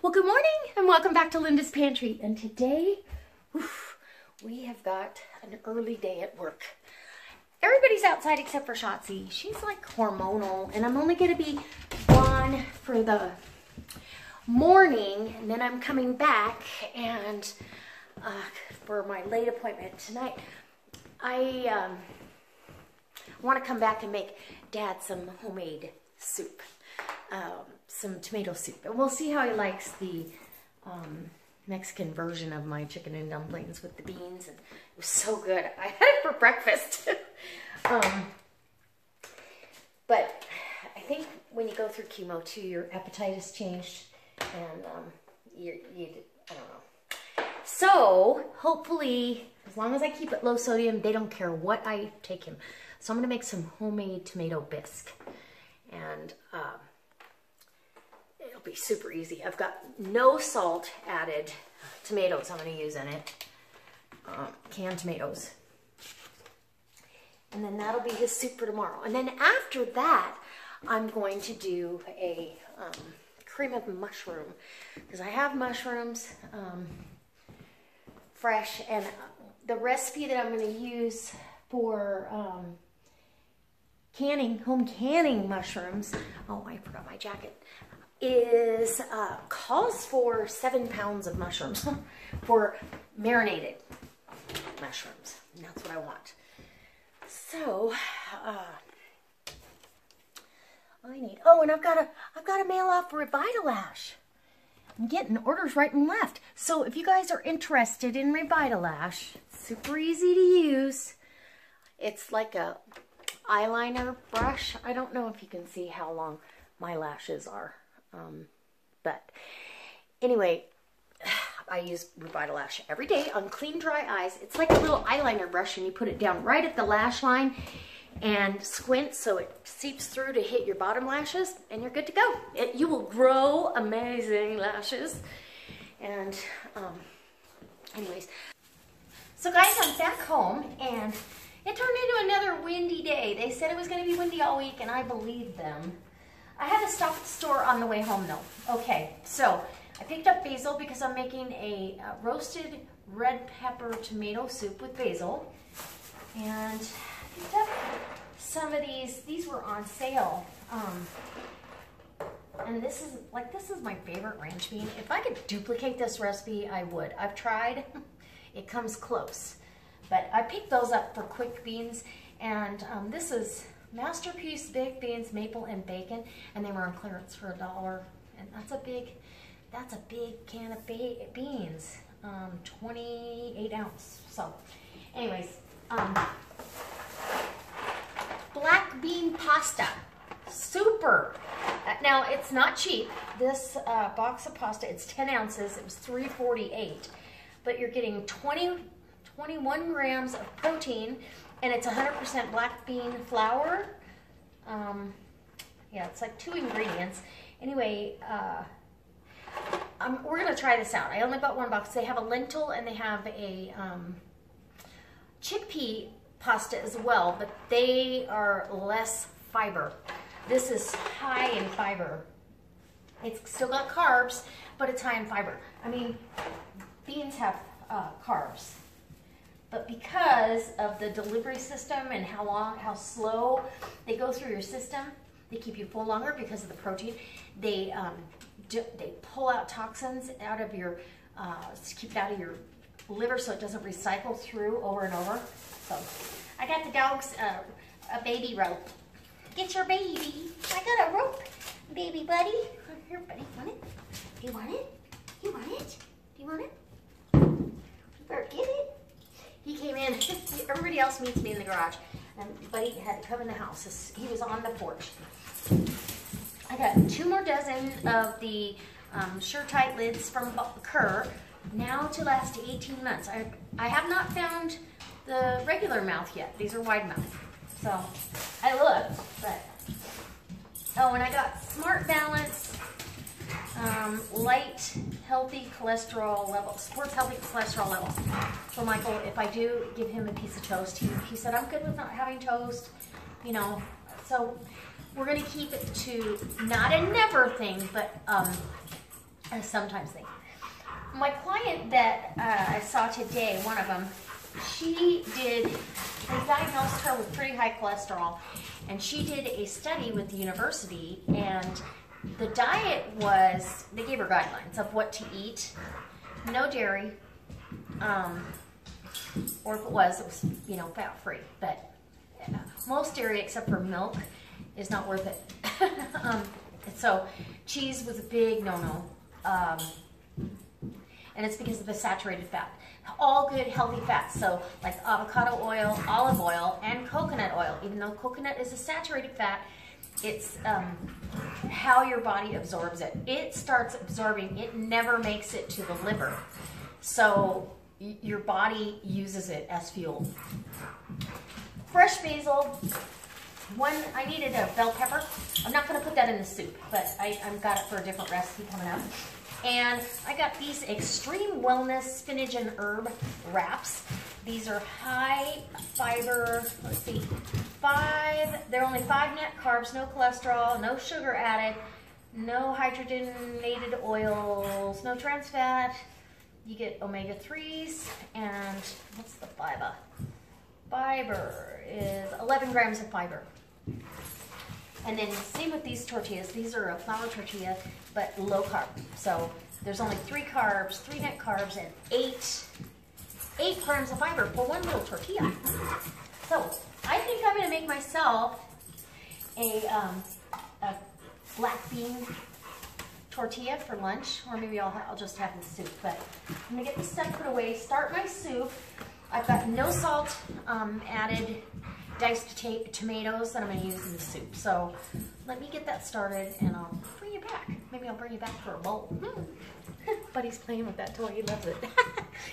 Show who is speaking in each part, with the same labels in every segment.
Speaker 1: Well, good morning and welcome back to Linda's Pantry. And today, we have got an early day at work. Everybody's outside except for Shotzi. She's like hormonal, and I'm only going to be gone for the morning, and then I'm coming back and for my late appointment tonight. I want to come back and make Dad some homemade soup. Some tomato soup, and we'll see how he likes the Mexican version of my chicken and dumplings with the beans, and it was so good. I had it for breakfast. But I think when you go through chemo too, your appetite has changed, and I don't know. So hopefully, as long as I keep it low sodium, they don't care what I take him. So I'm gonna make some homemade tomato bisque, and it'll be super easy. I've got no salt added tomatoes I'm going to use in it. Canned tomatoes. And then that'll be his soup for tomorrow. And then after that, I'm going to do a cream of mushroom. Because I have mushrooms fresh. And the recipe that I'm going to use for home canning mushrooms. Oh, I forgot my jacket. Calls for 7 pounds of mushrooms for marinated mushrooms. And that's what I want. So, and I've got to mail out for Revitalash. I'm getting orders right and left. So if you guys are interested in Revitalash, it's super easy to use. It's like a eyeliner brush. I don't know if you can see how long my lashes are. But anyway, I use Revitalash every day on clean, dry eyes. It's like a little eyeliner brush, and you put it down right at the lash line and squint so it seeps through to hit your bottom lashes, and you're good to go. You will grow amazing lashes. And anyways, so guys, I'm back home, and it turned into another windy day. They said it was going to be windy all week, and I believed them. I had to stop at the store on the way home though. Okay, so I picked up basil because I'm making a roasted red pepper tomato soup with basil. And I picked up some of these. These were on sale. And this is my favorite ranch bean. If I could duplicate this recipe, I would. I've tried. It comes close. But I picked those up for quick beans. And this is Masterpiece baked beans, maple and bacon, and they were on clearance for $1. And that's a big can of beans, 28 ounce. So, anyways, black bean pasta, super. Now it's not cheap. This box of pasta, it's 10 ounces. It was $3.48, but you're getting 21 grams of protein. And it's 100% black bean flour. Yeah, it's like 2 ingredients. Anyway, we're going to try this out. I only bought one box. They have a lentil and they have a chickpea pasta as well, but they are less fiber. This is high in fiber. It's still got carbs, but it's high in fiber. I mean, beans have carbs. But because of the delivery system and how slow they go through your system, they keep you full longer because of the protein. They pull out toxins out of your, keep it out of your liver so it doesn't recycle through over and over. So I got the dogs a baby rope. Get your baby. I got a rope, baby buddy. Here, buddy, want it? Do you want it? You want it? Do you want it? You better get it. He came in, everybody else meets me in the garage, and Buddy had to come in the house. He was on the porch. I got 2 more dozen of the Sure-Tight lids from Kerr, now to last 18 months. I have not found the regular mouth yet. These are wide mouth. So I looked, but, oh, and I got Smart Balance light, healthy cholesterol level, supports healthy cholesterol level. So Michael, if I do give him a piece of toast, he said, I'm good with not having toast, you know. So we're going to keep it to not a never thing, but Sometimes they. My client that I saw today, one of them, they diagnosed her with pretty high cholesterol, and she did a study with the university, and the diet was, they gave her guidelines of what to eat. No dairy, or if it was, you know, fat-free, but most dairy except for milk is not worth it. So cheese was a big no-no. And it's because of the saturated fat. All good, healthy fats. So like avocado oil, olive oil, and coconut oil. Even though coconut is a saturated fat, it's how your body absorbs it. It starts absorbing, it never makes it to the liver. So your body uses it as fuel. Fresh basil. I needed a bell pepper. I'm not going to put that in the soup, but I've got it for a different recipe coming up. And I got these Extreme Wellness Spinach and Herb Wraps. These are high fiber, let's see, they're only 5 net carbs, no cholesterol, no sugar added, no hydrogenated oils, no trans fat. You get omega-3s, and what's the fiber? Fiber is 11 grams of fiber. And then same with these tortillas. These are a flour tortilla, but low carb. So there's only 3 carbs, 3 net carbs, and 8 grams of fiber for one little tortilla. So I think I'm gonna make myself a black bean tortilla for lunch, or maybe I'll just have the soup. But I'm gonna get this stuff put away, start my soup. I've got no salt added, diced tomatoes that I'm going to use in the soup. So let me get that started, and I'll bring you back. Maybe I'll bring you back for a bowl. Buddy's playing with that toy. He loves it.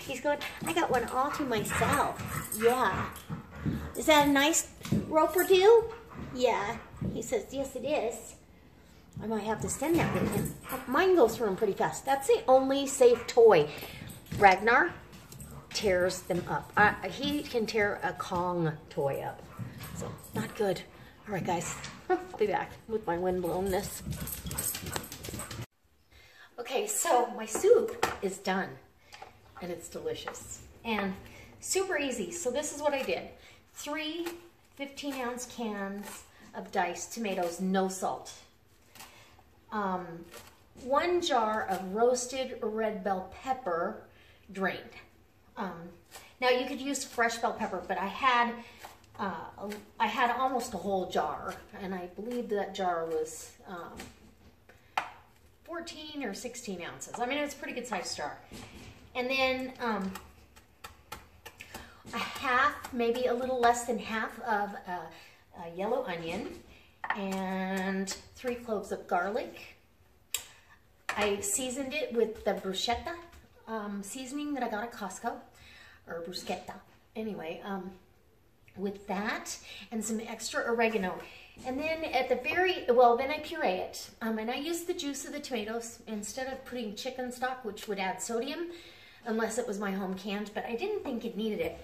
Speaker 1: He's going, I got one all to myself. Yeah. Is that a nice roper do? Yeah. He says, yes, it is. I might have to send that with him. Mine goes through him pretty fast. That's the only safe toy. Ragnar tears them up. He can tear a Kong toy up. So, not good. All right, guys. I'll be back with my windblownness. Okay, so my soup is done, and it's delicious. And super easy. So this is what I did. 3 15-ounce cans of diced tomatoes, no salt. 1 jar of roasted red bell pepper, drained. Now you could use fresh bell pepper, but I had almost a whole jar, and I believe that jar was 14 or 16 ounces. I mean, it's a pretty good sized jar. And then a half, maybe a little less than half of a yellow onion, and 3 cloves of garlic. I seasoned it with the bruschetta seasoning that I got at Costco, or bruschetta. Anyway, with that and some extra oregano. And then at the then I puree it. And I use the juice of the tomatoes instead of putting chicken stock, which would add sodium, unless it was my home canned, but I didn't think it needed it.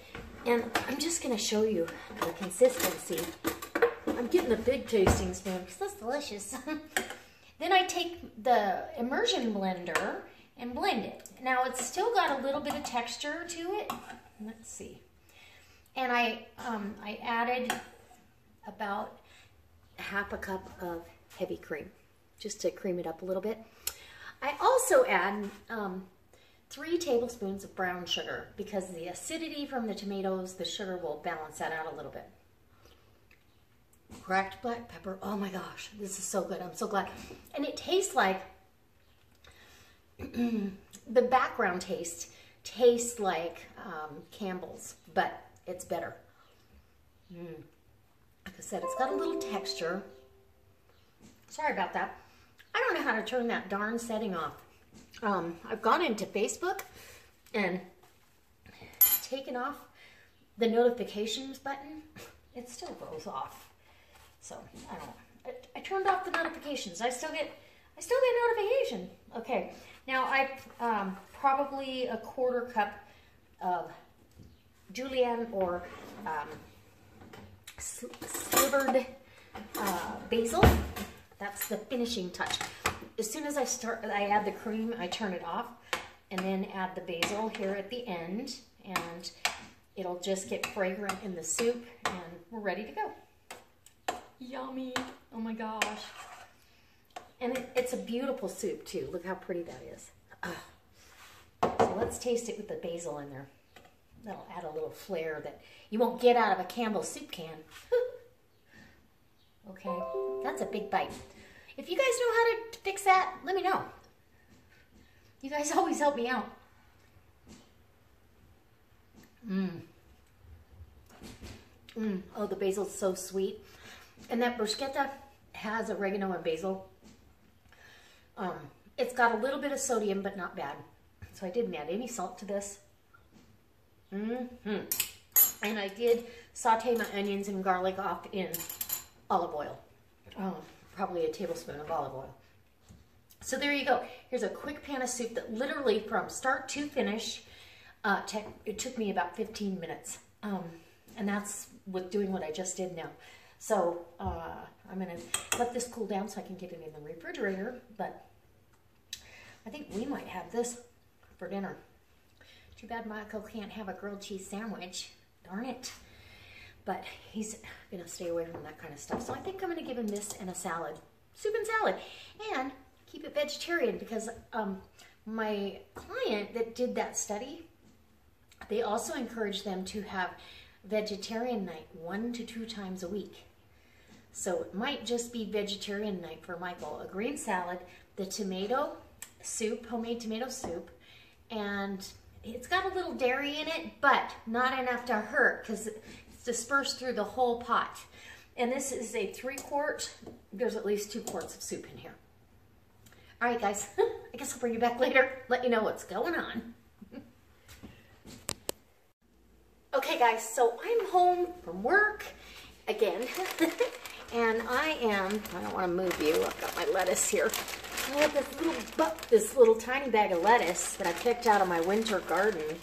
Speaker 1: And I'm just gonna show you the consistency. I'm getting a big tasting spoon because that's delicious. Then I take the immersion blender and blend it. Now it's still got a little bit of texture to it. Let's see. And I added about half a cup of heavy cream, just to cream it up a little bit. I also add 3 tablespoons of brown sugar, because the acidity from the tomatoes, the sugar will balance that out a little bit. Cracked black pepper. Oh my gosh, this is so good. I'm so glad. And it tastes like, the background taste tastes like Campbell's, but it's better. Like I said, it's got a little texture. Sorry about that. I don't know how to turn that darn setting off. I've gone into Facebook and taken off the notifications button. It still goes off. So I don't know. I turned off the notifications. I still get notification. Okay. Now I probably a 1/4 cup of julienne or slivered basil. That's the finishing touch. As soon as I add the cream, I turn it off and then add the basil here at the end, and it'll just get fragrant in the soup, and we're ready to go. Yummy. Oh my gosh. And it's a beautiful soup too. Look how pretty that is. So let's taste it with the basil in there. That'll add a little flair that you won't get out of a Campbell's soup can. Okay, that's a big bite. If you guys know how to fix that, let me know. You guys always help me out. Oh, the basil's so sweet. And that bruschetta has oregano and basil. It's got a little bit of sodium, but not bad. So I didn't add any salt to this. And I did saute my onions and garlic off in olive oil. Probably a tablespoon of olive oil. So there you go. Here's a quick pan of soup that literally from start to finish, it took me about 15 minutes. And that's with doing what I just did now. So I'm gonna let this cool down so I can get it in the refrigerator, but I think we might have this for dinner. Too bad Michael can't have a grilled cheese sandwich. Darn it. But he's gonna stay away from that kind of stuff. So I think I'm gonna give him this and a salad. Soup and salad. And keep it vegetarian, because my client that did that study, they also encourage them to have vegetarian night 1 to 2 times a week. So it might just be vegetarian night for Michael. A green salad, the tomato soup, homemade tomato soup, and it's got a little dairy in it, but not enough to hurt because it's dispersed through the whole pot. And this is a 3-quart. There's at least 2 quarts of soup in here. All right, guys, I guess I'll bring you back later, let you know what's going on. Okay, guys, so I'm home from work again, and I don't want to move you. I've got my lettuce here. I have this little tiny bag of lettuce that I picked out of my winter garden.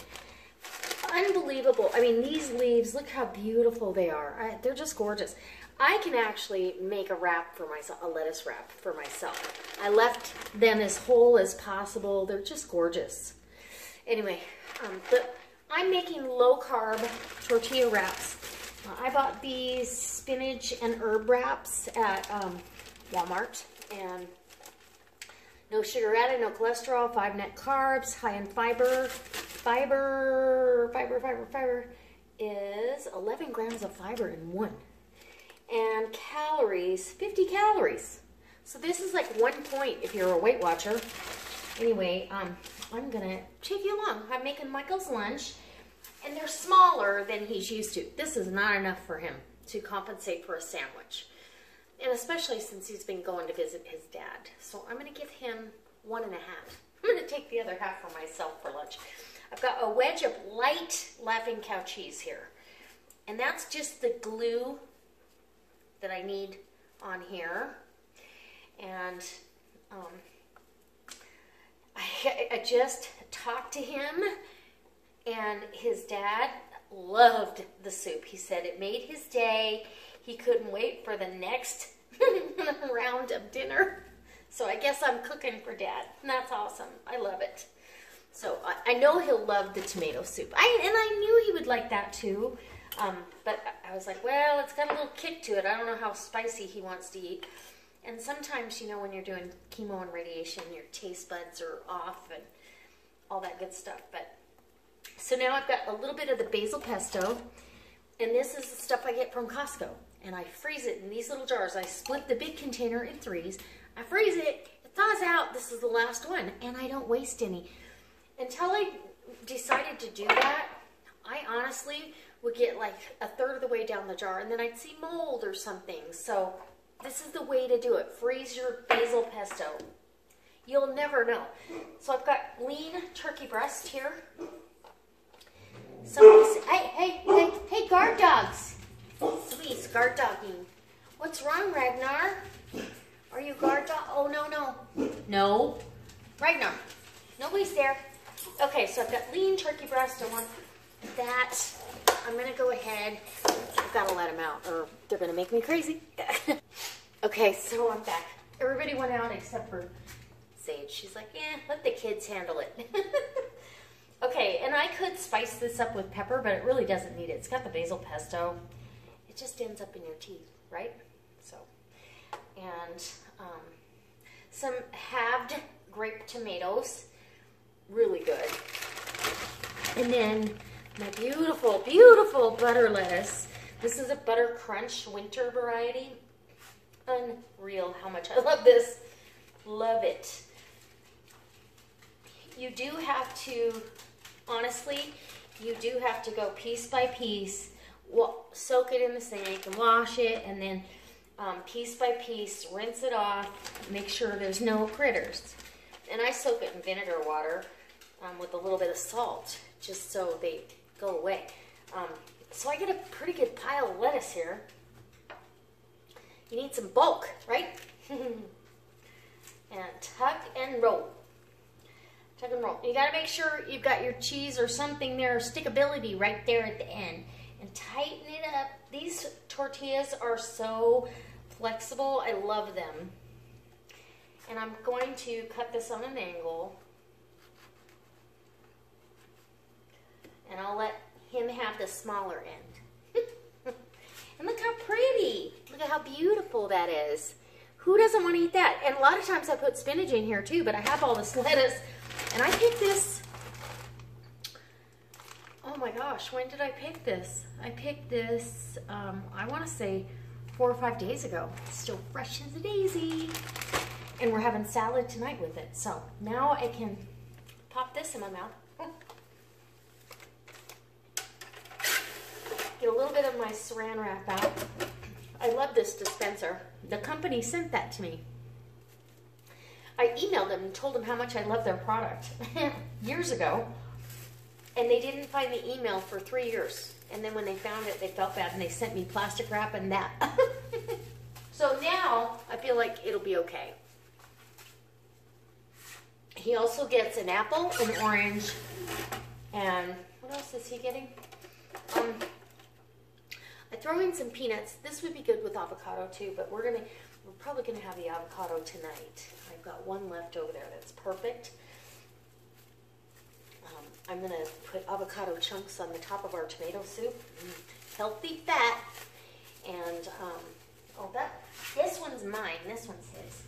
Speaker 1: Unbelievable. I mean, these leaves, look how beautiful they are. They're just gorgeous. I can actually make a wrap for myself, a lettuce wrap for myself. I left them as whole as possible. They're just gorgeous. Anyway, I'm making low-carb tortilla wraps. I bought these spinach and herb wraps at Walmart, and no sugar added, no cholesterol, 5 net carbs, high in fiber. Fiber is 11 grams of fiber in one. And calories, 50 calories. So this is like 1 point if you're a Weight Watcher. Anyway, I'm gonna take you along. I'm making Michael's lunch, and they're smaller than he's used to. This is not enough for him to compensate for a sandwich. And especially since he's been going to visit his dad. So I'm gonna give him 1 1/2. I'm gonna take the other half for myself for lunch. I've got a wedge of light Laughing Cow cheese here. And that's just the glue that I need on here. And I just talked to him, and his dad loved the soup. He said it made his day. He couldn't wait for the next round of dinner. So I guess I'm cooking for Dad. And that's awesome. I love it. So I know he'll love the tomato soup. And I knew he would like that too. But I was like, well, it's got a little kick to it. I don't know how spicy he wants to eat. And sometimes, you know, when you're doing chemo and radiation, your taste buds are off and all that good stuff. But so now I've got a little bit of the basil pesto. And this is the stuff I get from Costco. And I freeze it in these little jars. I split the big container in 3s. I freeze it. It thaws out. This is the last one. And I don't waste any. Until I decided to do that, I honestly would get like 1/3 of the way down the jar, and then I'd see mold or something. So this is the way to do it. Freeze your basil pesto. You'll never know. So I've got lean turkey breast here. Somebody say, hey, guard dogs. Please, guard dogging. What's wrong, Ragnar? Are you guard dog? Oh, no. No. Ragnar. Nobody's there. Okay, so I've got lean turkey breast. I want that. I'm going to go ahead. I've got to let them out or they're going to make me crazy. Okay, so I'm back. Everybody went out except for Sage. She's like, let the kids handle it. Okay, and I could spice this up with pepper, but it really doesn't need it. It's got the basil pesto. It just ends up in your teeth, right? So, and some halved grape tomatoes. Really good. And then my beautiful, beautiful butter lettuce. This is a butter crunch winter variety. Unreal how much I love this. Love it. You do have to, honestly, you do have to go piece by piece, soak it in the sink and wash it, and then piece by piece, rinse it off, make sure there's no critters. And I soak it in vinegar water with a little bit of salt, just so they go away. So I get a pretty good pile of lettuce here. You need some bulk, right? And tuck and roll. Tuck and roll. You gotta make sure you've got your cheese or something there, stickability right there at the end. And tighten it up. These tortillas are so flexible. I love them. And I'm going to cut this on an angle. And I'll let him have the smaller end. And look how pretty. Look at how beautiful that is. Who doesn't want to eat that? And a lot of times I put spinach in here too, but I have all this lettuce. And I picked this, oh my gosh, when did I pick this? I picked this, I want to say 4 or 5 days ago. It's still fresh as a daisy. And we're having salad tonight with it. So now I can pop this in my mouth. Get a little bit of my saran wrap out. I love this dispenser. The company sent that to me. I emailed them and told them how much I love their product years ago. And they didn't find the email for 3 years. And then when they found it, they felt bad and they sent me plastic wrap and that. So now I feel like it'll be okay. He also gets an apple, an orange, and what else is he getting? I throw in some peanuts. This would be good with avocado too, but we're probably gonna have the avocado tonight. I've got one left over there that's perfect. I'm gonna put avocado chunks on the top of our tomato soup. Healthy fat. And this one's mine. This one's his.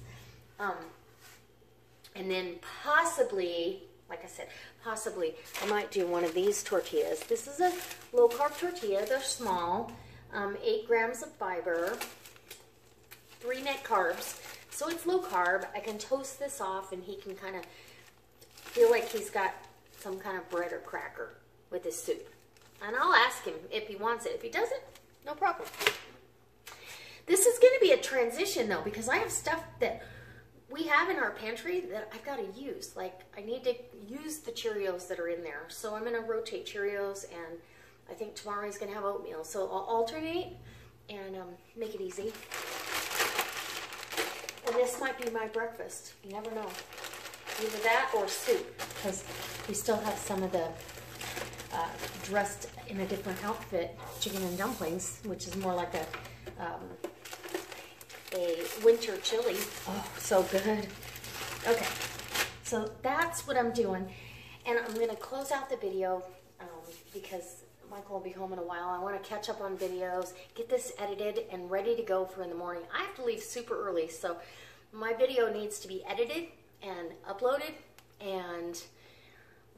Speaker 1: And then possibly, like I said, possibly I might do one of these tortillas. This is a low-carb tortilla. They're small. 8 grams of fiber, 3 net carbs. So it's low carb. I can toast this off and he can kind of feel like he's got some kind of bread or cracker with his soup. And I'll ask him if he wants it. If he doesn't, no problem. This is going to be a transition though, because I have stuff that we have in our pantry that I've got to use. Like I need to use the Cheerios that are in there. So I'm going to rotate Cheerios, and I think tomorrow he's going to have oatmeal. So I'll alternate and make it easy. And this might be my breakfast. You never know. Either that or soup, because we still have some of the dressed in a different outfit chicken and dumplings, which is more like a winter chili. Oh, so good. Okay, so that's what I'm doing. And I'm going to close out the video because Michael will be home in a while. I want to catch up on videos, get this edited and ready to go for in the morning. I have to leave super early, so my video needs to be edited and uploaded and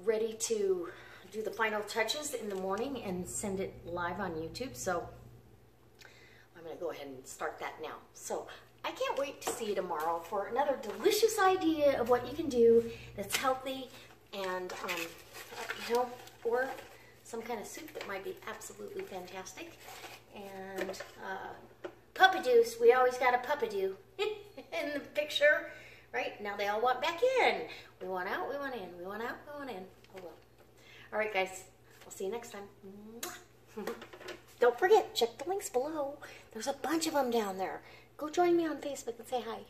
Speaker 1: ready to do the final touches in the morning and send it live on YouTube. So I'm going to go ahead and start that now. So I can't wait to see you tomorrow for another delicious idea of what you can do that's healthy and, you know, or some kind of soup that might be absolutely fantastic. And puppy-doos, we always got a puppy-doo in the picture, right? Now they all want back in. We want out, we want in. We want out, we want in. Oh well. All right, guys. I'll see you next time. Don't forget, check the links below. There's a bunch of them down there. Go join me on Facebook and say hi.